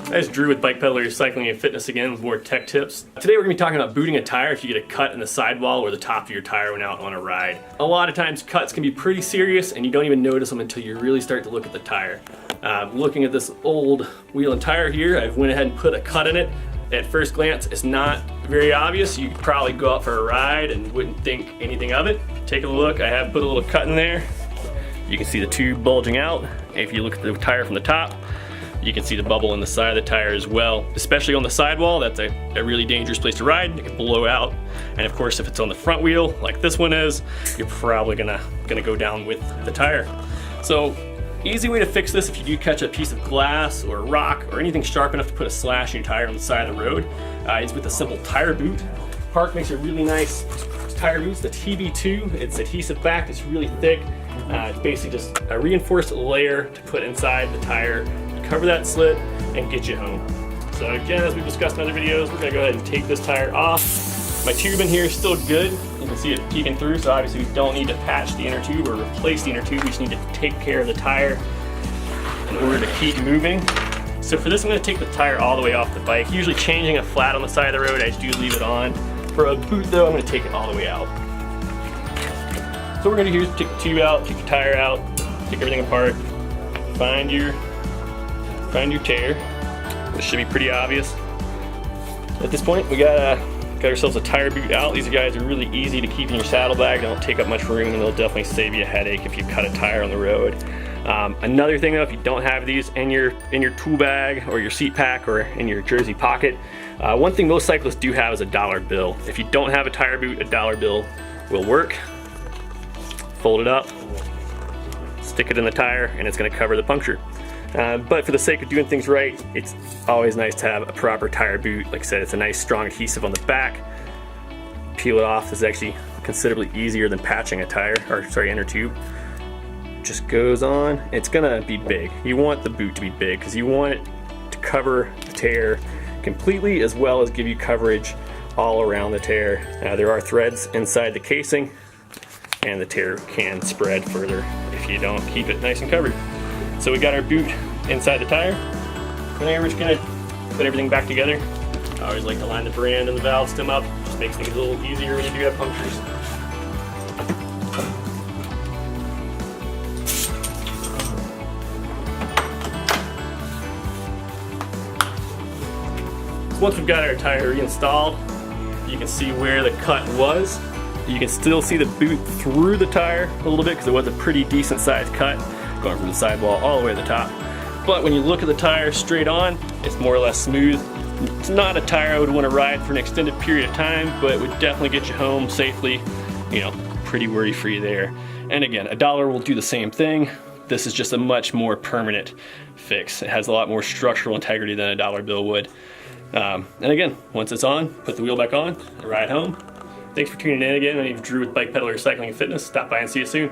It's Drew with Bike Peddler Cycling and Fitness again with more tech tips. Today we're going to be talking about booting a tire if you get a cut in the sidewall or the top of your tire when out on a ride. A lot of times cuts can be pretty serious and you don't even notice them until you really start to look at the tire. Looking at this old wheel and tire here, I went ahead and put a cut in it. At first glance, it's not very obvious. You could probably go out for a ride and wouldn't think anything of it. Take a look, I have put a little cut in there. You can see the tube bulging out. If you look at the tire from the top, you can see the bubble in the side of the tire as well. Especially on the sidewall, that's a really dangerous place to ride. It can blow out. And of course, if it's on the front wheel, like this one is, you're probably gonna go down with the tire. So, easy way to fix this if you do catch a piece of glass or a rock or anything sharp enough to put a slash in your tire on the side of the road, is with a simple tire boot. Park makes a really nice tire boot. It's the TB2. It's adhesive back. It's really thick. It's basically just a reinforced layer to put inside the tire, cover that slit, and get you home. So again, as we've discussed in other videos, we're gonna go ahead and take this tire off. My tube in here is still good. You can see it peeking through, so obviously we don't need to patch the inner tube or replace the inner tube. We just need to take care of the tire in order to keep moving. So for this, I'm gonna take the tire all the way off the bike. Usually changing a flat on the side of the road, I just do leave it on. For a boot though, I'm gonna take it all the way out. So what we're gonna do is take the tube out, take the tire out, take everything apart, find your tear. This should be pretty obvious. At this point, we got ourselves a tire boot out. These guys are really easy to keep in your saddlebag. They don't take up much room and they'll definitely save you a headache if you cut a tire on the road. Another thing though, if you don't have these in your tool bag or your seat pack or in your jersey pocket, one thing most cyclists do have is a dollar bill. If you don't have a tire boot, a dollar bill will work. Fold it up, stick it in the tire, and it's gonna cover the puncture. But for the sake of doing things right, it's always nice to have a proper tire boot. Like I said, it's a nice strong adhesive on the back. Peel it off. This is actually considerably easier than patching a inner tube. Just goes on. It's gonna be big. You want the boot to be big because you want it to cover the tear completely as well as give you coverage all around the tear. There are threads inside the casing and the tear can spread further if you don't keep it nice and covered. So we got our boot inside the tire. From there, we're just gonna put everything back together. I always like to line the brand and the valve stem up. Just makes things a little easier when you do have punctures. So once we've got our tire reinstalled, you can see where the cut was. You can still see the boot through the tire a little bit because it was a pretty decent sized cut, going from the sidewall all the way to the top. But when you look at the tire straight on, it's more or less smooth. It's not a tire I would want to ride for an extended period of time, but it would definitely get you home safely, pretty worry-free there. And again, a dollar will do the same thing. This is just a much more permanent fix. It has a lot more structural integrity than a dollar bill would. And again, once it's on, put the wheel back on, and ride home. Thanks for tuning in again. My name is Drew with Bike Peddler Cycling and Fitness. Stop by and see you soon.